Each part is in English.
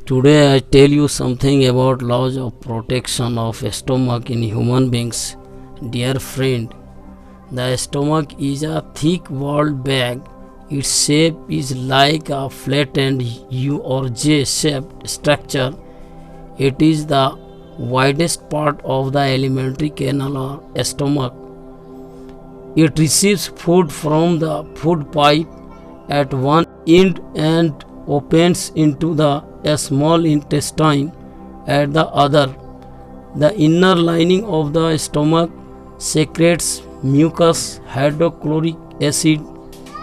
Today I tell you something about laws of protection of stomach in human beings. Dear friend, the stomach is a thick walled bag. Its shape is like a flattened U or J shaped structure. It is the widest part of the alimentary canal or stomach. It receives food from the food pipe at one end and opens into the small intestine at the other. The inner lining of the stomach secretes mucus, hydrochloric acid,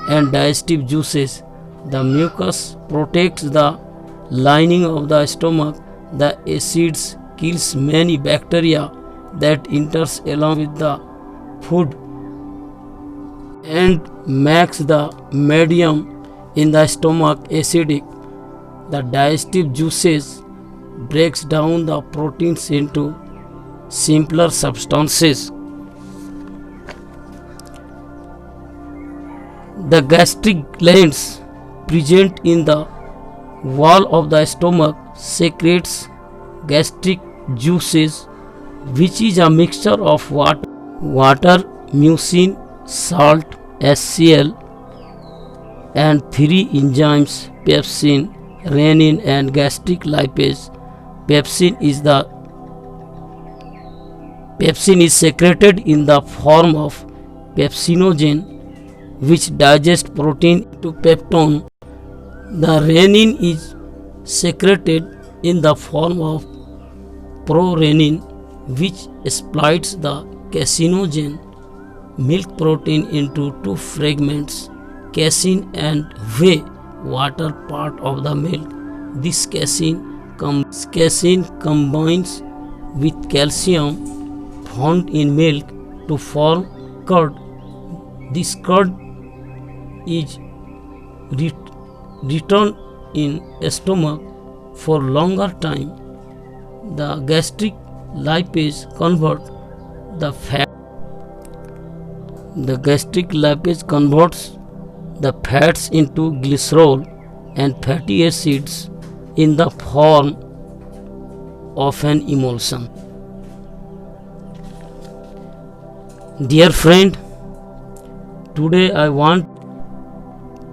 and digestive juices. The mucus protects the lining of the stomach. The acids kills many bacteria that enters along with the food and makes the medium in the stomach acidic. The digestive juices breaks down the proteins into simpler substances. The gastric glands present in the wall of the stomach secretes gastric juices, which is a mixture of water, mucin, salt, HCl, and three enzymes: pepsin, renin, and gastric lipase. Pepsin is secreted in the form of pepsinogen, which digests protein to peptone. The renin is secreted in the form of prorenin, which splits the caseinogen milk protein into two fragments, casein and whey water part of the milk. This casein combines with calcium found in milk to form curd. This curd is retained in stomach for longer time. The gastric lipase converts the fat. The gastric lipase converts the fats into glycerol and fatty acids in the form of an emulsion. Dear friend, today I want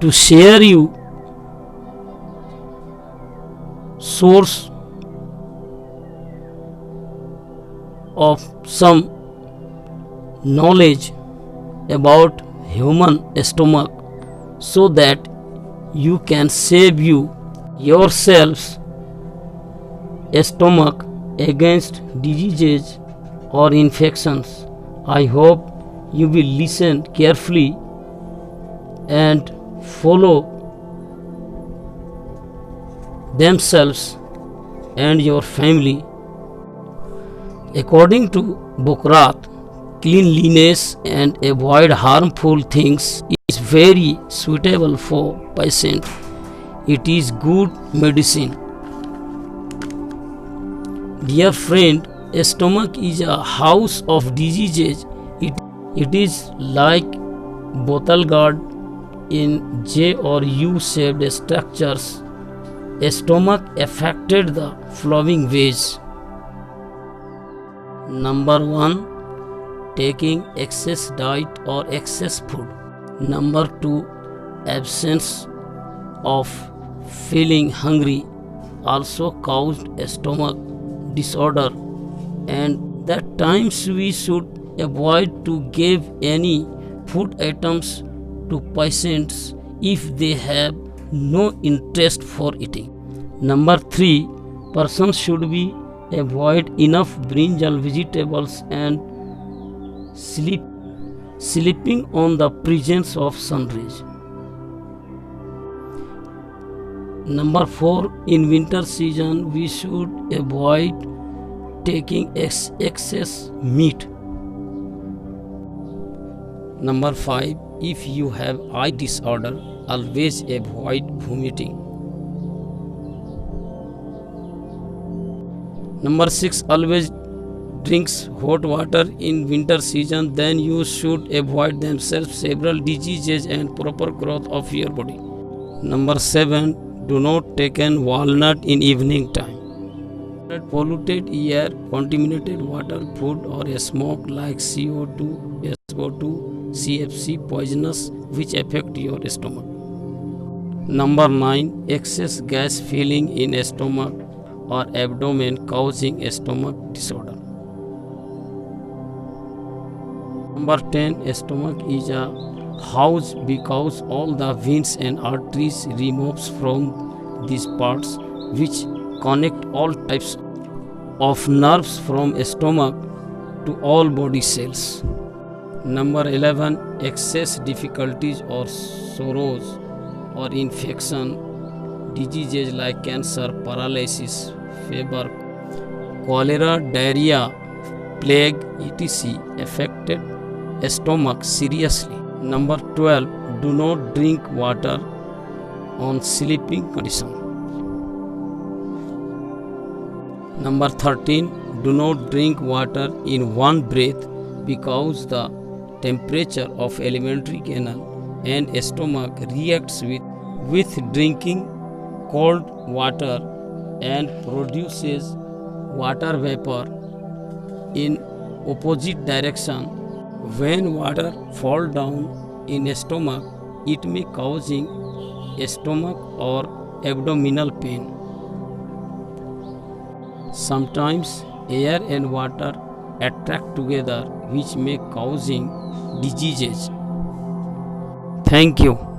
to share you source of some knowledge about human stomach so that you can save yourselves stomach against diseases or infections. I hope you will listen carefully and follow themselves and your family. According to Bokrath, cleanliness and avoid harmful things is very suitable for patient. It is good medicine. Dear friend, stomach is a house of diseases. It is like bottle guard in J or U shaped structures. Stomach affected the following ways. Number 1, taking excess diet or excess food. Number 2, absence of feeling hungry also caused stomach disorder, and that times we should avoid to give any food items to patients if they have no interest for eating. Number 3, persons should be avoid enough brinjal vegetables and sleeping on the presence of sun rays. Number 4, in winter season we should avoid taking excess meat. Number 5, if you have eye disorder, always avoid vomiting. Number 6, always drinks hot water in winter season, then you should avoid themselves several diseases and proper growth of your body. Number 7, Do not take an walnut in evening time. Polluted air, contaminated water, food or a smoke like CO2, SO2, CFC poisonous which affect your stomach. Number 9. Excess gas filling in stomach or abdomen causing stomach disorder. Number 10. Stomach is a house because all the veins and arteries removes from these parts which connect all types of nerves from stomach to all body cells. Number 11. Excess difficulties or sorrows or infection, diseases like cancer, paralysis, fever, cholera, diarrhea, plague, etc. affected stomach seriously. Number 12. Do not drink water on sleeping condition. Number 13. Do not drink water in one breath because the temperature of alimentary canal and stomach reacts with drinking cold water and produces water vapor in opposite direction. When water fall down in stomach, it may causing stomach or abdominal pain. Sometimes air and water attract together which may causing diseases. Thank you.